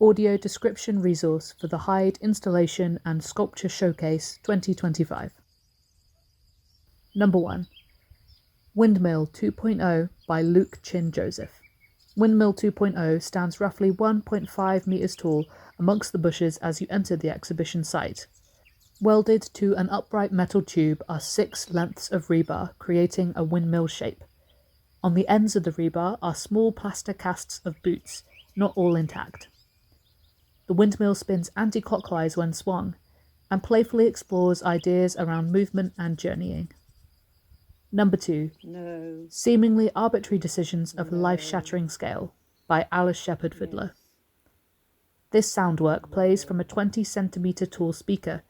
audio description resource for the Hyde Installation and Sculpture Showcase 2025. Number 1. Windmill 2.0 by Luke Chin Joseph. Windmill 2.0 stands roughly 1.5 metres tall amongst the bushes as you enter the exhibition site. Welded to an upright metal tube are 6 lengths of rebar, creating a windmill shape. On the ends of the rebar are small plaster casts of boots, not all intact. The windmill spins anti-clockwise when swung, and playfully explores ideas around movement and journeying. Number 2. No. Seemingly Arbitrary Decisions of Life-Shattering Scale by Alice Shepherd Fiddler. This sound work plays from a 20-centimetre tall speaker,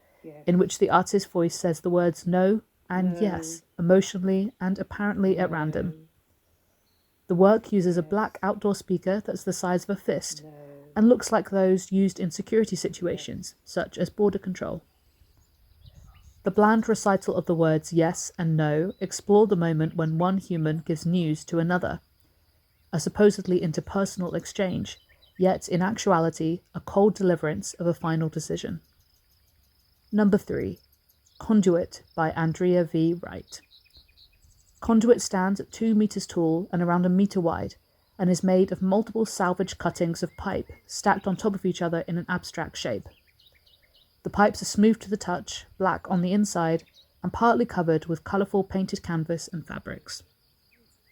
in which the artist's voice says the words no and yes, emotionally and apparently at random. The work uses a black outdoor speaker that's the size of a fist, and looks like those used in security situations, such as border control. The bland recital of the words yes and no explore the moment when one human gives news to another, a supposedly interpersonal exchange, yet in actuality a cold deliverance of a final decision. Number 3. Conduit by Andrea V. Wright. Conduit stands at 2 metres tall and around 1 metre wide, and is made of multiple salvage cuttings of pipe stacked on top of each other in an abstract shape. The pipes are smooth to the touch, black on the inside, and partly covered with colourful painted canvas and fabrics.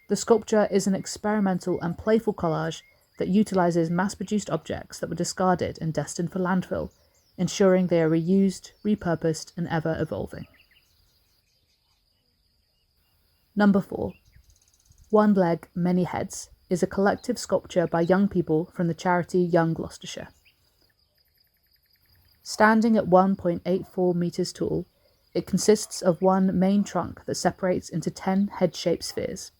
The sculpture is an experimental and playful collage that utilises mass-produced objects that were discarded and destined for landfill, ensuring they are reused, repurposed, and ever-evolving. Number 4. One Leg, Many Heads is a collective sculpture by young people from the charity Young Gloucestershire. Standing at 1.84 metres tall, it consists of one main trunk that separates into 10 head-shaped spheres.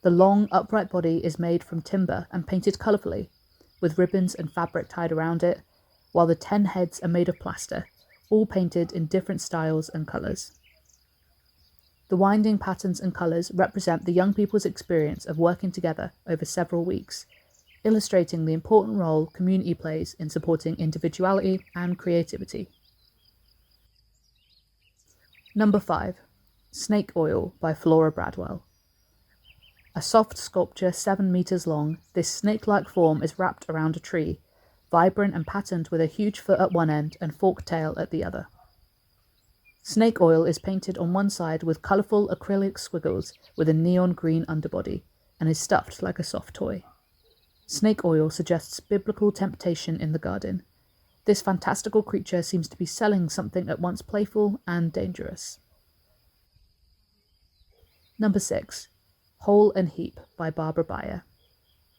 The long, upright body is made from timber and painted colourfully, with ribbons and fabric tied around it, while the 10 heads are made of plaster, all painted in different styles and colours. The winding patterns and colours represent the young people's experience of working together over several weeks, illustrating the important role community plays in supporting individuality and creativity. Number 5. Snake Oil by Flora Bradwell. A soft sculpture 7 metres long, this snake-like form is wrapped around a tree, vibrant and patterned with a huge foot at one end and forked tail at the other. Snake Oil is painted on one side with colourful acrylic squiggles with a neon green underbody, and is stuffed like a soft toy. Snake Oil suggests biblical temptation in the garden. This fantastical creature seems to be selling something at once playful and dangerous. Number 6. Hole and Heap by Barbara Beyer.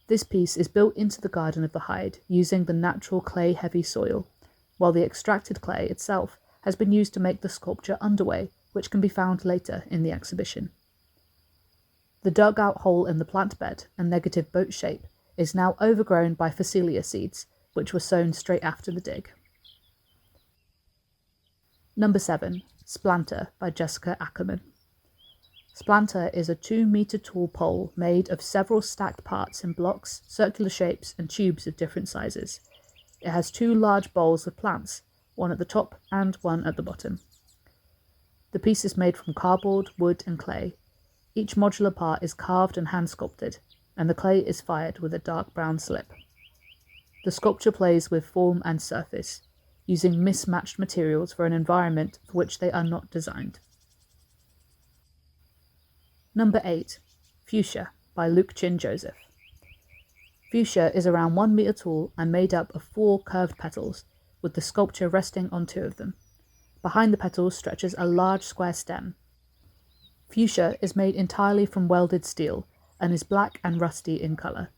This piece is built into the garden of the Hyde using the natural clay-heavy soil, while the extracted clay itself has been used to make the sculpture underway, which can be found later in the exhibition. The dug-out hole in the plant bed and negative boat shape is now overgrown by phacelia seeds, which were sown straight after the dig. Number 7. Splanter by Jessica Ackerman. Splanter is a 2 metre tall pole made of several stacked parts in blocks, circular shapes, and tubes of different sizes. It has 2 large bowls of plants, one at the top and one at the bottom. The piece is made from cardboard, wood, and clay. Each modular part is carved and hand-sculpted, and the clay is fired with a dark brown slip. The sculpture plays with form and surface, using mismatched materials for an environment for which they are not designed. Number 8. Fuchsia by Luke Chin Joseph. Fuchsia is around 1 metre tall and made up of 4 curved petals, with the sculpture resting on 2 of them. Behind the petals stretches a large square stem. Fuchsia is made entirely from welded steel and is black and rusty in colour.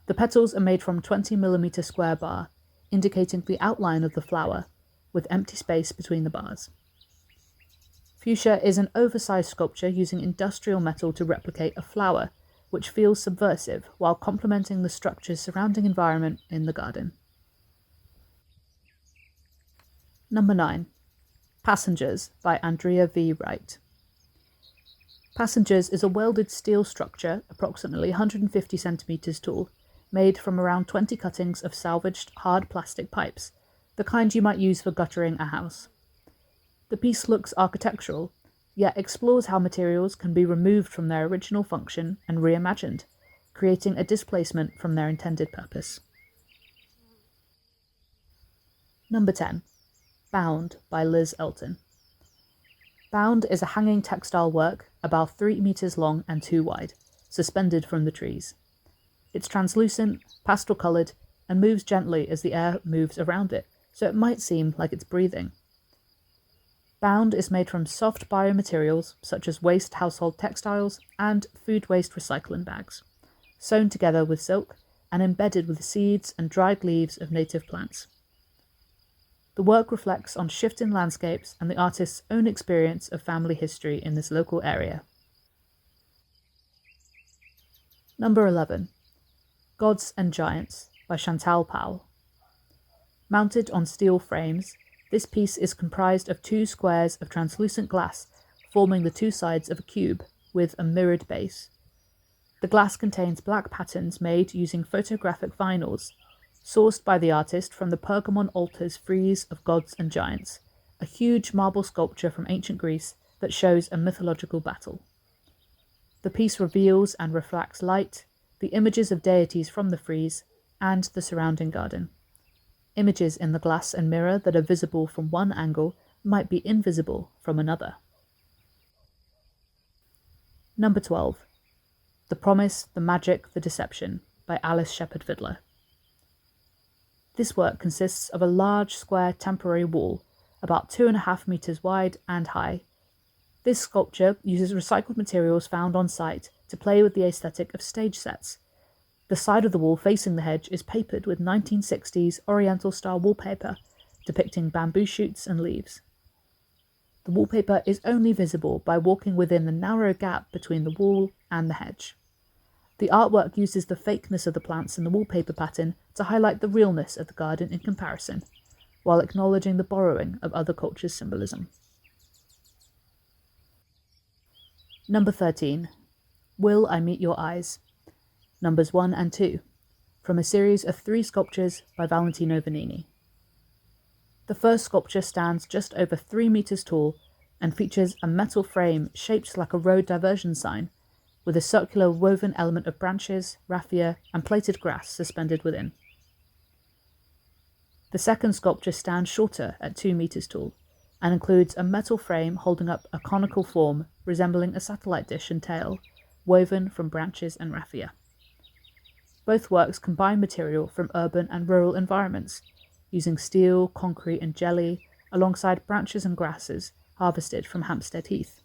The petals are made from 20mm square bar, indicating the outline of the flower, with empty space between the bars. Fuchsia is an oversized sculpture using industrial metal to replicate a flower, which feels subversive while complementing the structure's surrounding environment in the garden. Number 9. Passengers by Andrea V. Wright. Passengers is a welded steel structure approximately 150 centimetres tall, made from around 20 cuttings of salvaged hard plastic pipes, the kind you might use for guttering a house. The piece looks architectural, yet explores how materials can be removed from their original function and reimagined, creating a displacement from their intended purpose. Number 10. Bound by Liz Elton. Bound is a hanging textile work about 3 meters long and 2 wide, suspended from the trees. It's translucent, pastel-coloured, and moves gently as the air moves around it, so it might seem like it's breathing. Bound is made from soft biomaterials such as waste household textiles and food waste recycling bags, sewn together with silk and embedded with seeds and dried leaves of native plants. The work reflects on shifting landscapes and the artist's own experience of family history in this local area. Number 11. Gods and Giants by Chantal Powell. Mounted on steel frames, this piece is comprised of 2 squares of translucent glass forming the 2 sides of a cube with a mirrored base. The glass contains black patterns made using photographic vinyls, sourced by the artist from the Pergamon altar's frieze of Gods and Giants, a huge marble sculpture from ancient Greece that shows a mythological battle. The piece reveals and reflects light, the images of deities from the frieze, and the surrounding garden. Images in the glass and mirror that are visible from one angle might be invisible from another. Number 12. The Promise, the Magic, the Deception by Alice Shepherd Fiddler. This work consists of a large square temporary wall, about 2.5 meters wide and high. This sculpture uses recycled materials found on site to play with the aesthetic of stage sets. The side of the wall facing the hedge is papered with 1960s Oriental-style wallpaper, depicting bamboo shoots and leaves. The wallpaper is only visible by walking within the narrow gap between the wall and the hedge. The artwork uses the fakeness of the plants in the wallpaper pattern to highlight the realness of the garden in comparison, while acknowledging the borrowing of other cultures' symbolism. Number 13. Will I Meet Your Eyes? Numbers 1 and 2, from a series of 3 sculptures by Valentino Vanini. The first sculpture stands just over 3 meters tall and features a metal frame shaped like a road diversion sign, with a circular woven element of branches, raffia, and plaited grass suspended within. The second sculpture stands shorter at 2 meters tall, and includes a metal frame holding up a conical form resembling a satellite dish and tail, woven from branches and raffia. Both works combine material from urban and rural environments, using steel, concrete, and jelly, alongside branches and grasses harvested from Hampstead Heath.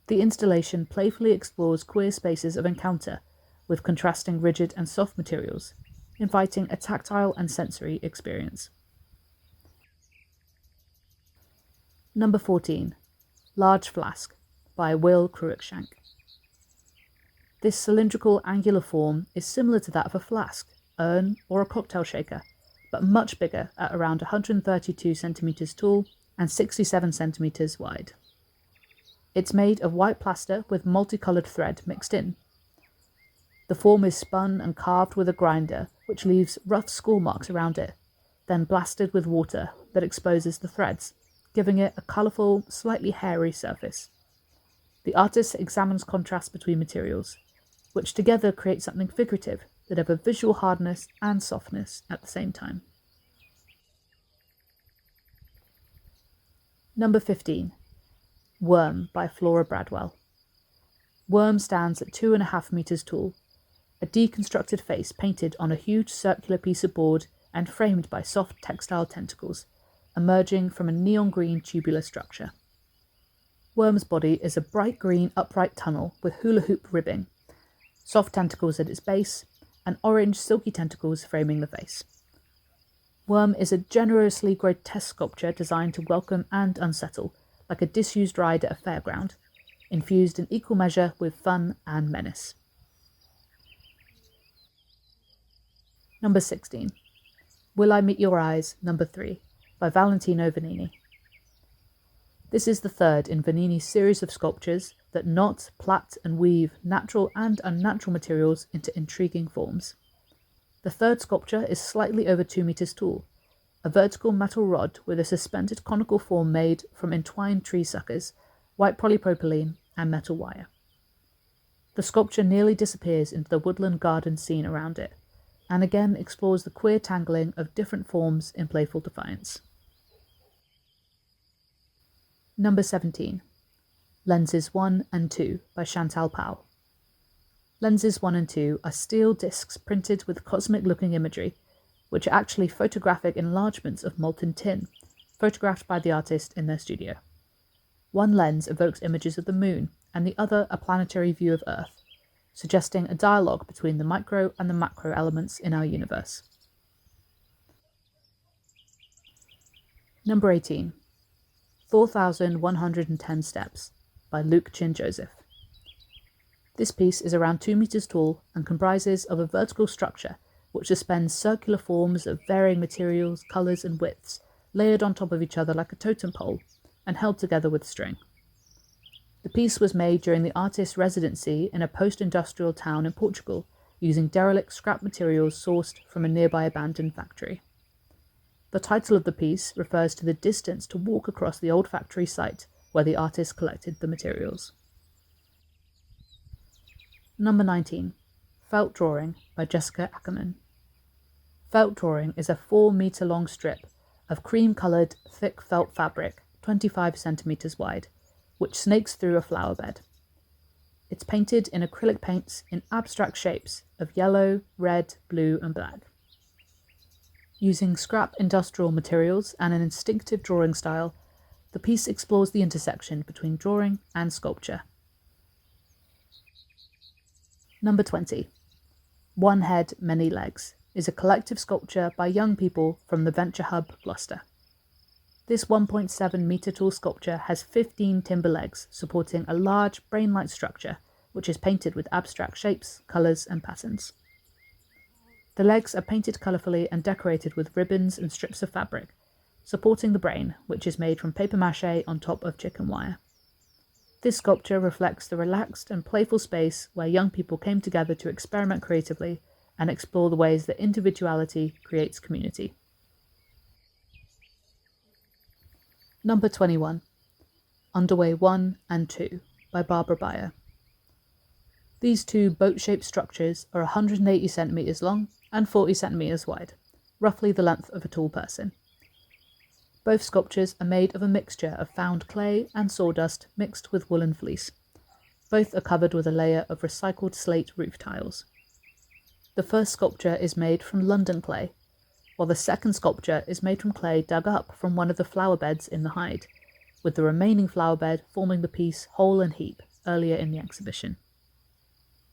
The installation playfully explores queer spaces of encounter with contrasting rigid and soft materials, inviting a tactile and sensory experience. Number 14. Large Flask by Will Cruikshank. This cylindrical angular form is similar to that of a flask, urn, or a cocktail shaker, but much bigger at around 132 centimeters tall and 67 centimeters wide. It's made of white plaster with multicolored thread mixed in. The form is spun and carved with a grinder, which leaves rough score marks around it, then blasted with water that exposes the threads, giving it a colourful, slightly hairy surface. The artist examines contrast between materials, which together create something figurative that have a visual hardness and softness at the same time. Number 15. Worm by Flora Bradwell. Worm stands at 2.5 meters tall, a deconstructed face painted on a huge circular piece of board and framed by soft textile tentacles, emerging from a neon green tubular structure. Worm's body is a bright green upright tunnel with hula hoop ribbing, soft tentacles at its base, and orange silky tentacles framing the face. Worm is a generously grotesque sculpture designed to welcome and unsettle, like a disused ride at a fairground, infused in equal measure with fun and menace. Number 16. Will I Meet Your Eyes, Number 3, by Valentino Vanini. This is the third in Vanini's series of sculptures that knot, plait, and weave natural and unnatural materials into intriguing forms. The third sculpture is slightly over 2 meters tall, a vertical metal rod with a suspended conical form made from entwined tree suckers, white polypropylene, and metal wire. The sculpture nearly disappears into the woodland garden scene around it, and again explores the queer tangling of different forms in playful defiance. Number 17. Lenses 1 and 2 by Chantal Powell. Lenses 1 and 2 are steel discs printed with cosmic-looking imagery, which are actually photographic enlargements of molten tin, photographed by the artist in their studio. One lens evokes images of the moon, and the other a planetary view of Earth, suggesting a dialogue between the micro and the macro elements in our universe. Number 18. 4,110 Steps by Luke Chin Joseph. This piece is around 2 meters tall and comprises of a vertical structure which suspends circular forms of varying materials, colours and widths, layered on top of each other like a totem pole, and held together with string. The piece was made during the artist's residency in a post-industrial town in Portugal, using derelict scrap materials sourced from a nearby abandoned factory. The title of the piece refers to the distance to walk across the old factory site where the artist collected the materials. Number 19. Felt Drawing by Jessica Ackerman. Felt drawing is a 4-meter-long strip of cream-coloured, thick felt fabric, 25 centimetres wide, which snakes through a flower bed. It's painted in acrylic paints in abstract shapes of yellow, red, blue and black. Using scrap industrial materials and an instinctive drawing style, the piece explores the intersection between drawing and sculpture. Number 20. One Head, Many Legs is a collective sculpture by young people from the Venture Hub, Gloucester. This 1.7 metre tall sculpture has 15 timber legs supporting a large brain-like structure which is painted with abstract shapes, colours and patterns. The legs are painted colourfully and decorated with ribbons and strips of fabric, supporting the brain, which is made from papier-mâché on top of chicken wire. This sculpture reflects the relaxed and playful space where young people came together to experiment creatively and explore the ways that individuality creates community. Number 21. Underway 1 and 2 by Barbara Beyer. These two boat-shaped structures are 180 centimetres long and 40 centimetres wide, roughly the length of a tall person. Both sculptures are made of a mixture of found clay and sawdust mixed with woolen fleece. Both are covered with a layer of recycled slate roof tiles. The first sculpture is made from London clay, while the second sculpture is made from clay dug up from one of the flower beds in the hide, with the remaining flower bed forming the piece whole and heap earlier in the exhibition.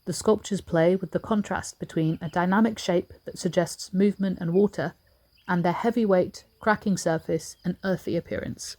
The sculptures play with the contrast between a dynamic shape that suggests movement and water, and their heavy weight, cracking surface and earthy appearance.